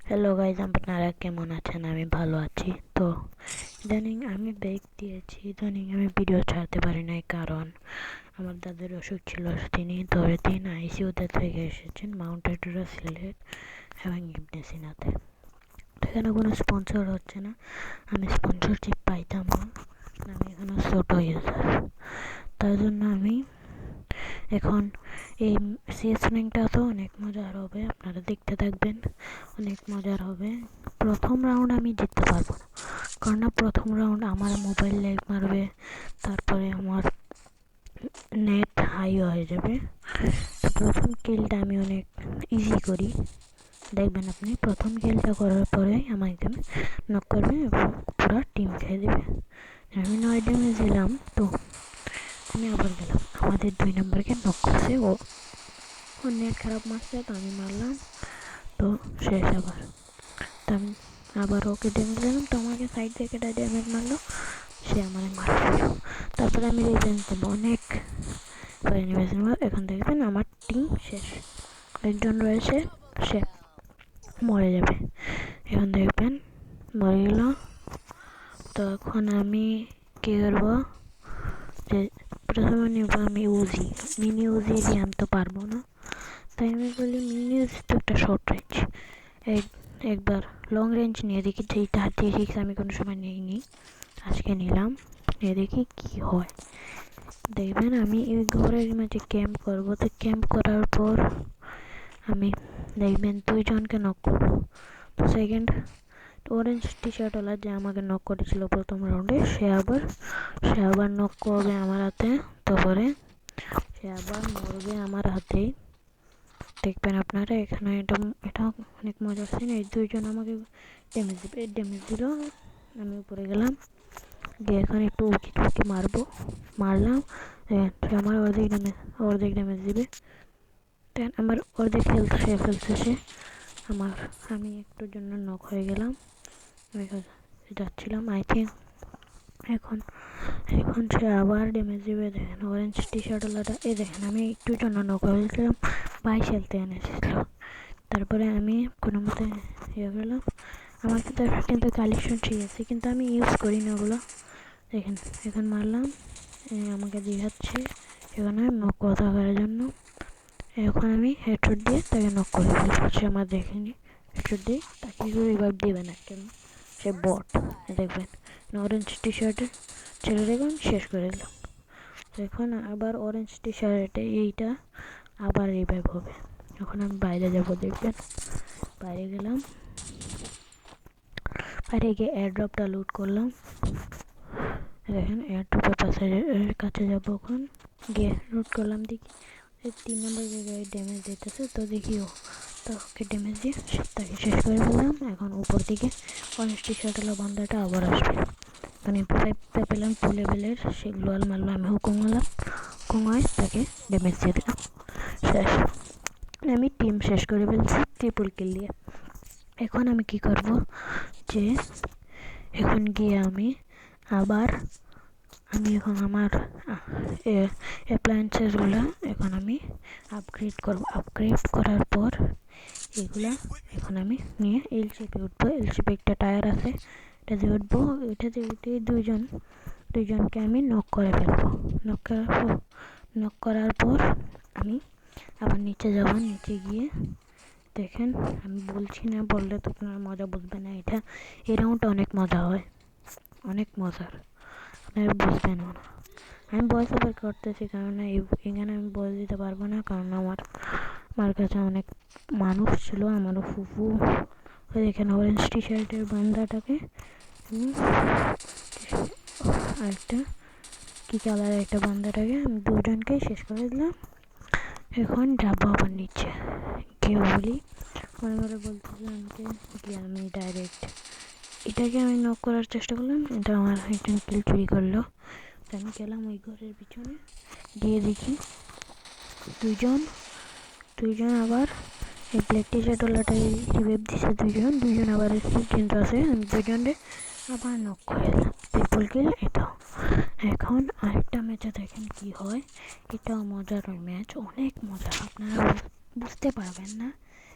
Hello guys, আপনারা কেমন আছেন? আমি ভালো আছি। তো ইদানিং আমি ব্রেক দিয়েছি, ইদানিং আমি ভিডিও ছাড়তে পারি নাই, কারণ আমার দাদার অসুখ ছিল। তিনি 10 দিন আইসিইউতে থেকে এসেছেন, মাউন্ট এডুরা, সিলেট এবং ইবনে সিনাতে। এখানে কোনো স্পন্সর হচ্ছে না, আমি স্পন্সরশিপ পাইতাম না, আমি এখানে ছোটো ইউজার। তার জন্য আমি এখন এই সিএস র্যাঙ্কটা তো অনেক মজার হবে, আপনারা দেখতে থাকবেন, অনেক মজার হবে। প্রথম রাউন্ড আমি জিততে পারবো না, কারণ প্রথম রাউন্ড আমার মোবাইল ল্যাগ মারবে, তারপরে আমার নেট হাই হয়ে যাবে। তো প্রথম কিলটা আমি অনেক ইজি করি, দেখবেন আপনি। প্রথম কিলটা করার পরে আমাকে নক করবে এবং পুরো টিম খেয়ে দেবে। আমি 9 ড্যামেজ দিলাম, তো আমি আবার গেলাম, আমাদের 2 নম্বরকে নক করছে। ও নেট খারাপ মারছে, তো আমি মারলাম, তো শেষ। আবার তো আমি আবার ওকে ড্যামেজ দিলাম, তো আমাকে সাইড থেকে ড্যামেজ মারলো, সে আমার মারলো। তারপরে আমি রিভেঞ্জ দেবো, অনেক রিভেঞ্জ নেবো। এখন দেখবেন আমার টিম শেষ, একজন রয়েছে, সে মরে যাবে। এখন দেখবেন মরে গেল। তো এখন আমি কী করবো, যে প্রথমে নেব আমি উজি, মিনি উজি দিয়ে আনতে পারবো না, তাই আমি বলি মিনি উজি তো একটা শর্ট রেঞ্জ, একবার লং রেঞ্জ নিয়ে দেখি। যেটা 36 আমি কোনো সময় নিইনি, আজকে নিলাম, নিয়ে দেখি কী হয়। দেখবেন আমি এই ঘরের মাঝে ক্যাম্প করবো, তো ক্যাম্প করার পর আমি দেখবেন 2 জনকে নক করবো। তো সেকেন্ড অরেঞ্জ টি শার্টওয়ালা যে আমাকে নক করেছিল প্রথম রাউন্ডে, সে আবার নক করবে আমার হাতে, তারপরে সে আবার মরবে আমার হাতেই। দেখবেন আপনারা এখানে, এটা অনেক মজার সিন। এই 2 জন আমাকে ড্যামেজ দিল, আমি উপরে গেলাম, গিয়ে এখন একটু উঁকি টুকি মারলাম, আমার অর্ধেক ড্যামেজ দিবে, দেন আমার অর্ধেক হেলথ খেয়ে ফেলছে সে আমার। আমি একটুর জন্য নক হয়ে গেলাম, আমি যাচ্ছিলাম আই থিঙ্ক। এখন সে আবার ড্যামেজ দিবে। দেখেন অরেঞ্জ টি শার্টওয়ালাটা, দেখেন আমি একটু জন্য নক হয়েছিলাম, 22 হেলথে এনেছিল। তারপরে আমি কোনো মতে ইয়ে করলাম, আমার কিন্তু কালেকশন ঠিক আছে, কিন্তু আমি ইউজ করি না ওগুলো। দেখেন এখন মারলাম, আমাকে দেখাচ্ছে এখানে নক কথা করার জন্য। এখন আমি হেডশট দিয়ে তাকে নক করে ফেলবো, সে আমার দেখেনি। হেডশট দিয়ে তাকে রিভাইভ দেবে না, কেন? সে বট। দেখবেন অরেঞ্জ টি শার্টের ছেলেটাকে আমি শেষ করে দিলাম। এখন আবার অরেঞ্জ টি শার্টে এইটা আবার রিভাইভ হবে। এখন আমি বাইরে যাব, দেখবেন বাইরে গেলাম, বাইরে গিয়ে এয়ারড্রপটা লুট করলাম। দেখেন এয়ারড্রপের কাছে যাবো, ওখান গিয়ে লুট করলাম। দেখি 3 নম্বর জায়গায় ড্যামেজ দিতেছে, তো দেখিও, তো ওকে ড্যামেজ দিয়ে তাকে শেষ করে ফেললাম। এখন উপর দিকে অরেঞ্জ টি শার্টওয়ালা বান্দাটা আবার আসবে, মানে 5 পেলাম 2 লেভেলের, সে গ্লোয়াল মারলো, আমি হুকুমায় তাকে ড্যামেজ দিয়ে দিলাম, শেষ। আমি টিম শেষ করে ফেলছি ট্রিপল কিল দিয়ে। এখন আমি কি করব, যে এখন গিয়ে আমি এখন আমার অ্যাপ্লায়েন্সেসগুলো এখন আমি আপগ্রেড করব। আপগ্রেড করার পর এগুলা এখন আমি নিয়ে এলসিপি উঠবো। এলসিপি একটা টায়ার আছে, এটা দিয়ে উঠবো। এটাতে উঠে দুইজনকে আমি নক করে ফেলবো। নক করার পর আমি আবার নিচে যাব, নিচে গিয়ে দেখেন, আমি বলছি না, বললে তো আপনারা মজা বুঝবে না। এই রাউন্ডটা অনেক মজা হয়, অনেক মজার, আপনারা বুঝবেন না। আমি ভয়েস ওভার করতেছি, কারণ এখানে আমি বলে দিতে পারবো না, কারণ আমার কাছে অনেক মানুষ ছিল, আমারও ফুফু। এখানে অরেঞ্জ টি শার্টের বান্দাটাকে আরেকটা কী কালারের একটা বান্দাটাকে আমি 2 জনকেই শেষ করে দিলাম। এখন যাবো আবার নিচে গিয়ে বলি, মনে বলতেছিলাম যে গিয়ে আমি ডাইরেক্ট এটাকে আমি নক করার চেষ্টা করলাম, এটা আমার একজন কিল চুরি করলো। তো আমি গেলাম ওই ঘরের পিছনে, গিয়ে দেখি দুইজন আবার এই ব্ল্যাক টি শার্টওয়ালাটাই রিভাইভ দিছে। দুইজন আবার কিন্তু আছে, আমি 2 জনরে আবার নক করে দিলাম, ট্রিপল কিল এটাও। এখন আরেকটা ম্যাচে দেখেন কি হয়, এটাও মজার ম্যাচ, অনেক মজার, আপনারা বুঝতে পারবেন না,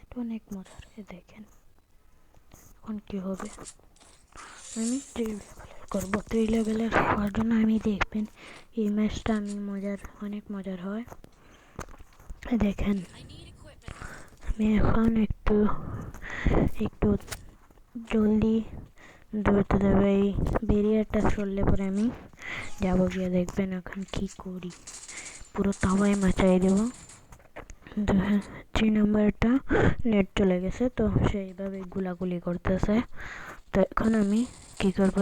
এটা অনেক মজার। দেখেন এখন কি হবে, আমি 3 লেভেলের করবো। 3 লেভেলের হওয়ার জন্য আমি দেখবেন এই ম্যাচটা অনেক মজার হয়। দেখেন আমি এখন একটু একটু জলদি দৌড়তে দেবে। এই ব্যারিয়ারটা চললে পরে আমি যাবো, গিয়ে দেখবেন এখন কি করি, পুরো তাওয়ায় মাচাই দেবো। 3 নম্বরটা নেট চলে গেছে, তো সেইভাবে গুলাগুলি করতেছে। তো এখন আমি কি করবো,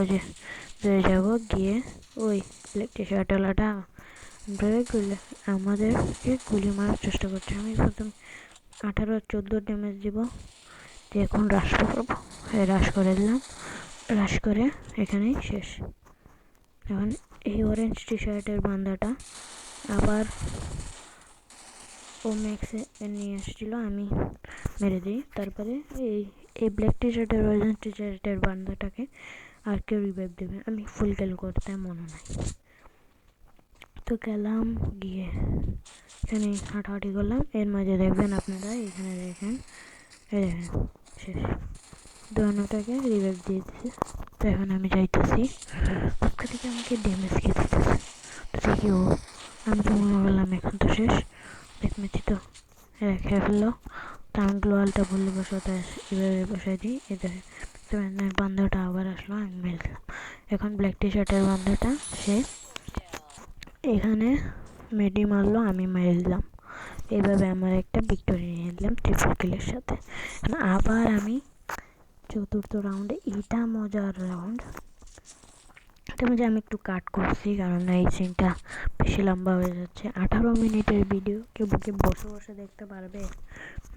যে যাব গিয়ে ওই ইলেকট্রিক শাটলাটা আমাদেরকে গুলি মারার চেষ্টা করছে। আমি প্রথম 18-14 ড্যামেজ দিব, এখন রাশ করবো। রাশ করে দিলাম, রাশ করে এখানেই শেষ। এখন এই অরেঞ্জ টি শার্টের বান্দাটা আবার ও ম্যাক্সে নিয়ে আসছিল, আমি মেরে দিই। তারপরে এই ব্ল্যাক টি শার্টের অরেঞ্জ টি শার্টের বান্দাটাকে আর কেউ রিভাইভ দেবে, আমি ফুল কিল করতে মনে নাই। তো গেলাম গিয়ে এখানে হাঁটাহাঁটি করলাম। এর মাঝে দেখবেন আপনারা, এখানে দেখেন শেষ, দোনোটাকে রিভাইভ দিয়ে দিচ্ছে। তো এখন আমি যাইতেছি, পক্ষ থেকে আমাকে ড্যামেজ খেয়ে দিতেছে। তো দেখি আমি তো মনে করলাম এখন তো শেষ, দেখমেছি তো খেয়ে ফেললো। তো আমি গ্লোয়ালটা বললে বসাতে এভাবে বসাই দিই। এদের বান্দাটা আবার আসলো, আমি মেরে দিলাম। এখন ব্ল্যাক টি শার্টের বান্দাটা সে এখানে মেডি মারলো, আমি মেরে দিলাম। এইভাবে আমার একটা ভিক্টোরি নিয়ে দিলাম ট্রিপল কিলের সাথে। আবার আমি চতুর্থ রাউন্ডে, এটা মজার রাউন্ড, এটা মধ্যে আমি একটু কাট করছি কারণ এই সিনটা বেশি লম্বা হয়ে যাচ্ছে। 18 মিনিটের ভিডিও কেউ বসে বসে দেখতে পারবে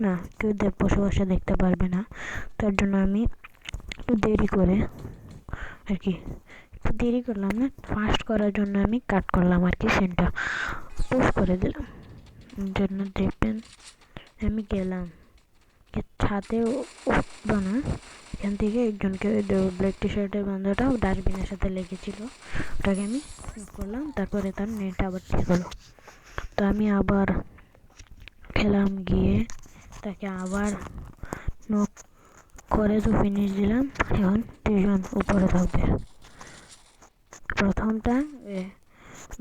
না, কেউ বসে বসে দেখতে পারবে না। তার জন্য আমি একটু দেরি করে আর কি, একটু দেরি করলাম না, ফাস্ট করার জন্য আমি কাট করলাম আর কি, সিনটা পোস্ট করে দিলাম। জন্য দেখবেন আমি গেলাম ছাদে উঠবো না, এখান থেকে একজনকে ব্ল্যাক টি শার্টের বান্ধাটা ডাস্টবিনের সাথে লেগেছিল, ওটাকে আমি করলাম। তারপরে তার নেট আবার ঠিক হলো। তো আমি আবার খেলাম গিয়ে, তাকে আবার নক করে তো ফিনিশ দিলাম। এখন 3 জন উপরে থাকবে। প্রথমটা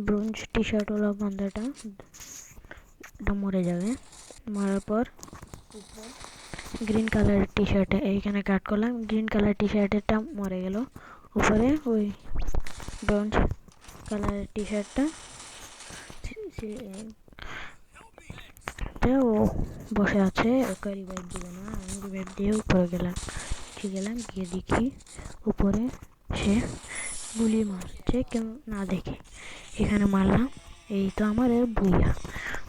ব্রোঞ্জ টি শার্টওয়ালা বান্ধাটা মরে যাবে, মরার পর গ্রিন কালার টি শার্টে এইখানে কাট করলাম, গ্রিন কালার টি শার্টেরটা মরে গেল। উপরে ওই ব্রোঞ্জ কালারের টি শার্টটা ও বসে আছে, ওকে রিভাইভ দিবে না। আমি রিভাইভ দিয়ে উপরে গেলাম, গিয়ে দেখি উপরে সে গুলি মারছে, কেউ না দেখে এখানে মারলাম। এই তো আমার বুইয়া।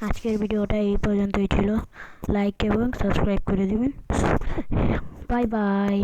আজকের ভিডিওটা এই পর্যন্তই ছিল, লাইক এবং সাবস্ক্রাইব করে দিবেন। Bye bye.